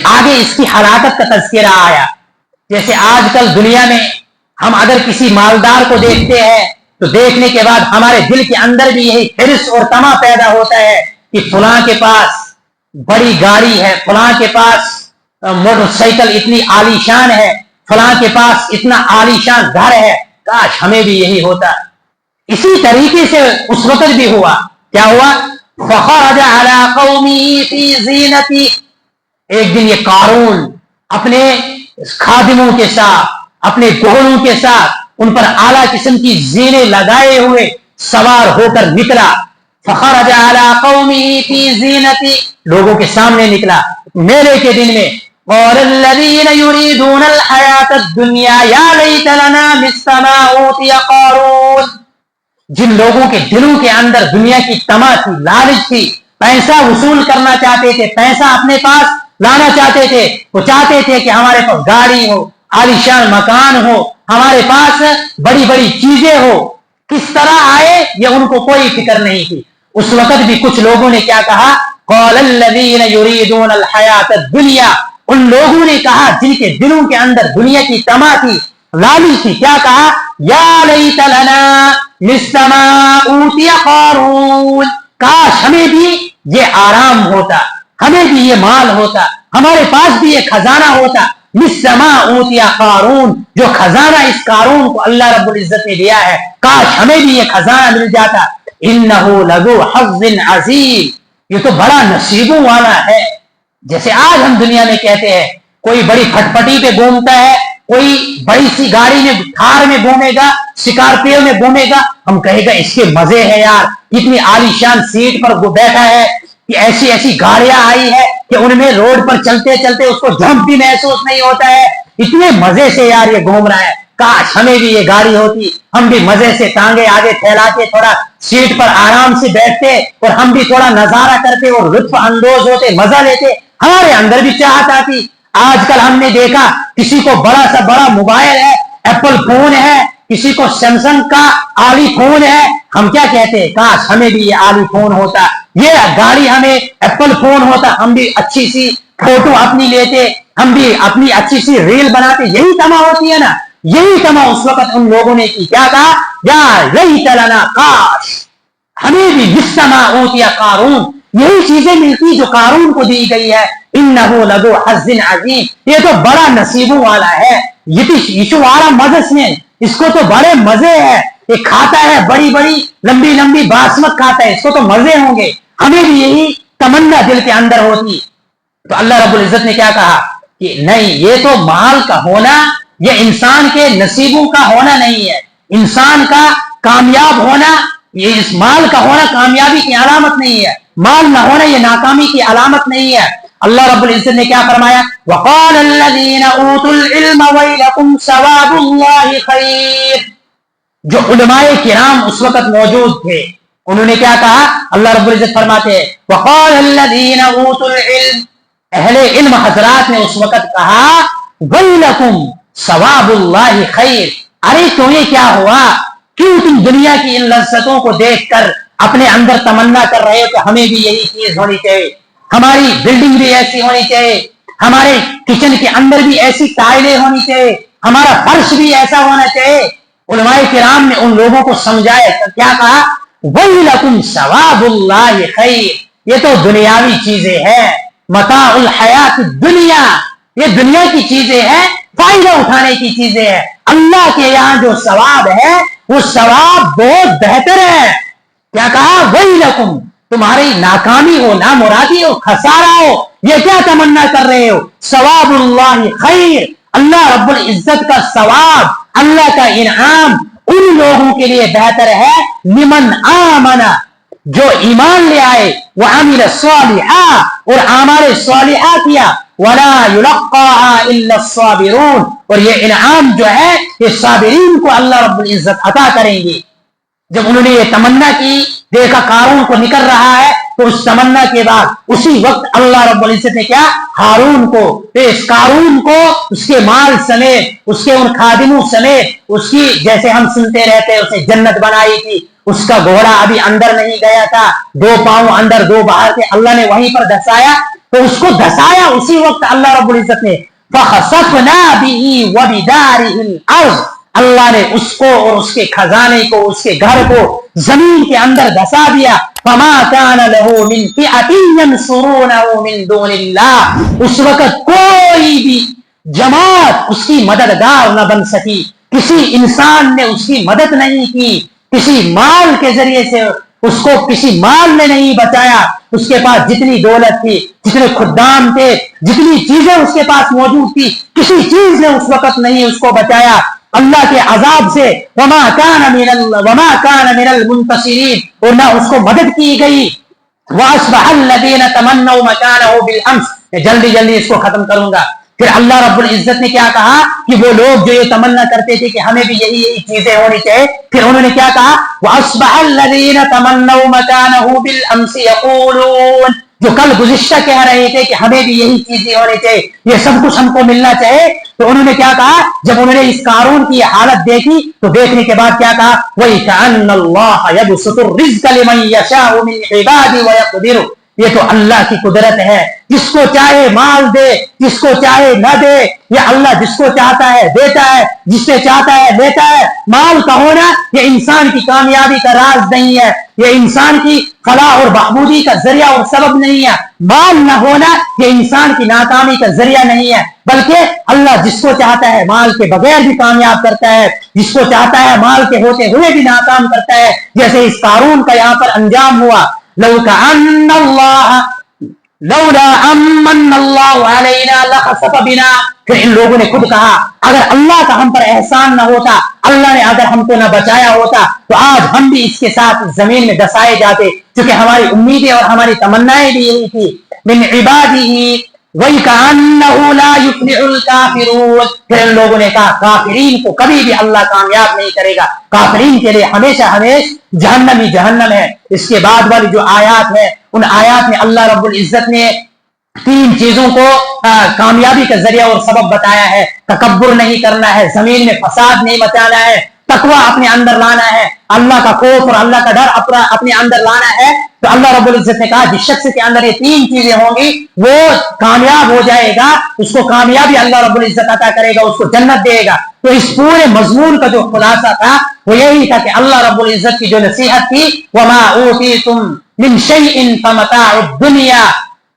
آگے اس کی ہلاکت کا تذکرہ آیا. جیسے آج کل دنیا میں ہم اگر کسی مالدار کو دیکھتے ہیں تو دیکھنے کے بعد ہمارے دل کے اندر بھی یہی حرص اور طمع پیدا ہوتا ہے کہ فلاں کے پاس بڑی گاڑی ہے، فلاں کے پاس موٹر سائیکل اتنی عالی شان ہے، فلاں کے پاس اتنا عالی شان گھر ہے، کاش ہمیں بھی یہی ہوتا. اسی طریقے سے اس وقت بھی ہوا. کیا ہوا؟ فخرج علی قومه فی زینتی. ایک دن یہ قارون اپنے خادموں کے ساتھ، اپنے گھوڑوں کے ساتھ، ان پر اعلیٰ قسم کی زینے لگائے ہوئے سوار ہو کر نکلا. فخرج علی قومه فی زینتی. لوگوں کے سامنے نکلا میلے کے دن میں. قال الذين يريدون الحياة الدنيا يا ليت لنا مثل ما أوتي قارون. جن لوگوں کے دلوں کے اندر دنیا کی طمع تھی، لالچ تھی، پیسہ وصول کرنا چاہتے تھے، پیسہ اپنے پاس لانا چاہتے تھے، وہ چاہتے تھے کہ ہمارے پاس گاڑی ہو، عالیشان مکان ہو، ہمارے پاس بڑی بڑی چیزیں ہو. کس طرح آئے یہ ان کو کوئی فکر نہیں تھی. اس وقت بھی کچھ لوگوں نے کیا کہا؟ قال الذين يريدون الحياة الدنيا. ان لوگوں نے کہا جن کے دلوں کے اندر دنیا کی طمع تھی، لالچ تھی، کیا کہا؟ یا لیت لنا مثل ما اوتی قارون. کاش ہمیں بھی یہ آرام ہوتا، ہمیں بھی یہ مال ہوتا، ہمارے پاس بھی یہ خزانہ ہوتا. مثل ما اوتی قارون، جو خزانہ اس قارون کو اللہ رب العزت نے دیا ہے، کاش ہمیں بھی یہ خزانہ مل جاتا. انہ لذو حظ عظیم. یہ تو بڑا نصیبوں والا ہے. جیسے آج ہم دنیا میں کہتے ہیں کوئی بڑی پھٹپٹی پہ گھومتا ہے، کوئی بڑی سی گاڑی میں، تھار میں گھومے گا، سکارپیو میں گھومے گا، ہم کہے گا اس کے مزے ہیں یار، اتنی عالی شان سیٹ پر بیٹھا ہے، کہ ایسی ایسی گاڑیاں آئی ہے کہ ان میں روڈ پر چلتے چلتے اس کو جھمپ بھی محسوس نہیں ہوتا ہے، اتنے مزے سے یار یہ گھوم رہا ہے. کاش ہمیں بھی یہ گاڑی ہوتی، ہم بھی مزے سے ٹانگیں آگے پھیلا کے تھوڑا سیٹ پر آرام سے بیٹھتے اور ہم بھی تھوڑا نظارہ کرتے اور لطف اندوز ہوتے، مزہ لیتے. ہمارے اندر بھی چاہت آتی. آج کل ہم نے دیکھا کسی کو بڑا سا بڑا موبائل ہے، ایپل فون ہے، کسی کو سیمسنگ کا عالی فون ہے. ہم کیا کہتے ہیں؟ کاش ہمیں بھی یہ عالی فون ہوتا، یہ گاڑی ہمیں ایپل فون ہوتا، ہم بھی اچھی سی فوٹو اپنی لیتے، ہم بھی اپنی اچھی سی ریل بناتے. یہی تما ہوتی ہے نا. یہی تما اس وقت ان لوگوں نے کی. کیا کہا؟ یا لیت لنا، کاش ہمیں بھی مثل ما اوتی قارون، یہی چیزیں ملتی جو قارون کو دی گئی ہے. انہ لذو حظ عظیم. یہ تو بڑا نصیبوں والا ہے، یہ والا مزس میں، اس کو تو بڑے مزے ہیں. یہ کھاتا ہے بڑی بڑی لمبی لمبی باسمت کھاتا ہے، اس کو تو مزے ہوں گے. ہمیں بھی یہی تمنا دل کے اندر ہوتی. تو اللہ رب العزت نے کیا کہا کہ نہیں، یہ تو مال کا ہونا یہ انسان کے نصیبوں کا ہونا نہیں ہے. انسان کا کامیاب ہونا، یہ اس مال کا ہونا کامیابی کی علامت نہیں ہے، مال نہ ہونا یہ ناکامی کی علامت نہیں ہے. اللہ رب العزت نے کیا فرمایا؟ وقال الذين اوتوا العلم ويلكم ثواب الله خير. جو علماء کرام اس وقت موجود تھے انہوں نے کیا کہا؟ اللہ رب العزت فرماتے ہیں وقال الذين اوتوا العلم، اہل علم حضرات نے اس وقت کہا ویلکم ثواب اللہ خیر. ارے تمہیں کیا ہوا؟ کیوں تم دنیا کی ان لذتوں کو دیکھ کر اپنے اندر تمنا کر رہے ہو کہ ہمیں بھی یہی چیز ہونی چاہیے، ہماری بلڈنگ بھی ایسی ہونی چاہیے، ہمارے کچن کے اندر بھی ایسی ٹائلیں ہونی چاہیے، ہمارا فرش بھی ایسا ہونا چاہیے. علماء کرام نے ان لوگوں کو سمجھایا، کیا کہا؟ وَيْلَكُمْ ثَوَابُ اللَّهِ خَيْرٌ. یہ تو دنیاوی چیزیں ہیں، متاع الحیات الدنیا، یہ دنیا کی چیزیں ہیں، فائدہ اٹھانے کی چیزیں ہیں. اللہ کے یہاں جو ثواب ہے وہ ثواب بہت بہتر ہے. کیا کہا؟ وَيْلَكُمْ، تمہاری ناکامی ہو، نامرادی ہو، خسارہ ہو، یہ کیا تمنا کر رہے ہو؟ ثواب اللہ خیر، اللہ رب العزت کا ثواب، اللہ کا انعام ان لوگوں کے لیے بہتر ہے لمن آمنا، جو ایمان لے آئے، وعمل الصالحات، اور اعمال صالحہ کیا، ولا يلقاها الا الصابرون، اور یہ انعام جو ہے یہ صابرین کو اللہ رب العزت عطا کریں گے. جب انہوں نے یہ تمنا کی، دیکھا قارون کو نکل رہا ہے، تو اس تمنا کے بعد اسی وقت اللہ رب العزت نے کیا؟ ہارون کو، اس قارون کو اس کے مال سمیت، اس کے ان خادموں سمیت، اس کی جیسے ہم سنتے رہتے اسے جنت بنائی تھی، اس کا گھوڑا ابھی اندر نہیں گیا تھا، 2 پاؤں اندر 2 باہر تھے، اللہ نے وہیں پر دھسایا. تو اس کو دھسایا اسی وقت اللہ رب العزت نے فخسفنا به وبداره الارض، اللہ نے اس کو اور اس کے خزانے کو، اس کے گھر کو زمین کے اندر دھسا دیا. فما كان له من فئة ينصرونه من دون الله، اس وقت کوئی بھی جماعت اس کی مددگار نہ بن سکی، کسی انسان نے اس کی مدد نہیں کی، کسی مال کے ذریعے سے اس کو کسی مال نے نہیں بچایا. اس کے پاس جتنی دولت تھی، جتنے خدام تھے، جتنی چیزیں اس کے پاس موجود تھی، کسی چیز نے اس وقت نہیں اس کو بچایا اللہ کے عذاب سے. وما كان من المنتصرین، اور نہ اس کو مدد کی گئی. واصبح الذين تمنوا مكانه بالامس، جلدی اس کو ختم کروں گا. پھر اللہ رب العزت نے کیا کہا کہ وہ لوگ جو یہ تمنا کرتے تھے کہ ہمیں بھی یہی چیزیں ہونی چاہیے، پھر انہوں نے کیا کہا واصبح الذين تمنوا مكانه بالامس يقولون، جو کل گزشتہ کہہ رہے تھے کہ ہمیں بھی یہی چیزیں ہونی چاہیے، یہ سب کچھ ہم کو ملنا چاہیے، تو انہوں نے کیا کہا جب انہوں نے اس قارون کی حالت دیکھی تو دیکھنے کے بعد کیا کہا وَإِكَأَنَّ اللَّهَ يَبْسُطُ الرِّزْقَ لِمَن يَشَاءُ مِنْ عِبَادِهِ وَيَقْدِرُ، یہ تو اللہ کی قدرت ہے، جس کو چاہے مال دے، جس کو چاہے نہ دے، یہ اللہ جس کو چاہتا ہے دیتا ہے، جس سے چاہتا ہے لیتا ہے. مال کا ہونا یہ انسان کی کامیابی کا راز نہیں ہے، یہ انسان کی فلاح اور بہبودی کا ذریعہ اور سبب نہیں ہے. مال نہ ہونا یہ انسان کی ناکامی کا ذریعہ نہیں ہے، بلکہ اللہ جس کو چاہتا ہے مال کے بغیر بھی کامیاب کرتا ہے، جس کو چاہتا ہے مال کے ہوتے ہوئے بھی ناکام کرتا ہے، جیسے اس قارون کا یہاں پر انجام ہوا. لولا امن اللہ علینا لخسف بنا، پھر ان لوگوں نے خود کہا اگر اللہ کا ہم پر احسان نہ ہوتا، اللہ نے اگر ہم کو نہ بچایا ہوتا تو آج ہم بھی اس کے ساتھ زمین میں دسائے جاتے، کیونکہ ہماری امیدیں اور ہماری تمنائیں بھی یہی تھی. من عبادہ وَإِكَأَنَّهُ لَا يُفْلِحُ الْكَافِرُونَ، پھر ان لوگوں نے کہا کافرین کو کبھی بھی اللہ کامیاب نہیں کرے گا، کافرین کے لیے ہمیشہ جہنم ہی جہنم ہے. اس کے بعد والی جو آیات ہے ان آیات میں اللہ رب العزت نے 3 چیزوں کو کامیابی کا ذریعہ اور سبب بتایا ہے. تکبر نہیں کرنا ہے، زمین میں فساد نہیں مچانا ہے، تقوی اپنے اندر لانا ہے، اللہ کا خوف اور اللہ کا ڈر اپنے اندر لانا ہے. تو اللہ رب العزت نے کہا جس شخص کے اندر یہ 3 چیزیں ہوں گی وہ کامیاب ہو جائے گا، اس کو کامیابی اللہ رب العزت عطا کرے گا، اس کو جنت دے گا. تو اس پورے مضمون کا جو خلاصہ تھا وہ یہی تھا کہ اللہ رب العزت کی جو نصیحت تھی وما اوتیتم من شیء فمتاع الدنیا،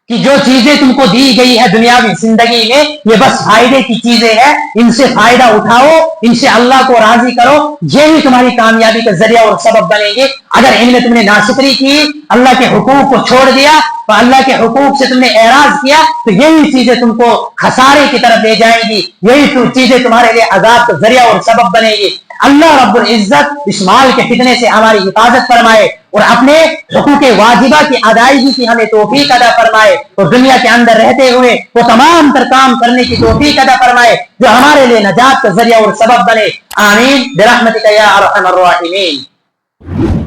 کہ جو چیزیں تم کو دی گئی ہے دنیاوی زندگی میں یہ بس فائدے کی چیزیں ہیں، ان سے فائدہ اٹھاؤ، ان سے اللہ کو راضی کرو، یہی تمہاری کامیابی کا ذریعہ اور سبب بنے گی. اگر ان میں تم نے ناشکری کی، اللہ کے حقوق کو چھوڑ دیا اور اللہ کے حقوق سے تم نے اعراض کیا تو یہی چیزیں تم کو خسارے کی طرف لے جائیں گی، یہی چیزیں تمہارے لیے عذاب کا ذریعہ اور سبب بنے گی. اللہ رب العزت اس مال کے فتنے سے ہماری حفاظت فرمائے اور اپنے حقوق واجبہ کی ادائیگی کی ہمیں توفیق ادا فرمائے اور دنیا کے اندر رہتے ہوئے وہ تمام تر کام کرنے کی توفیق ادا فرمائے جو ہمارے لیے نجات کا ذریعہ اور سبب بنے. آمین برحمتک یا ارحم الراحمین.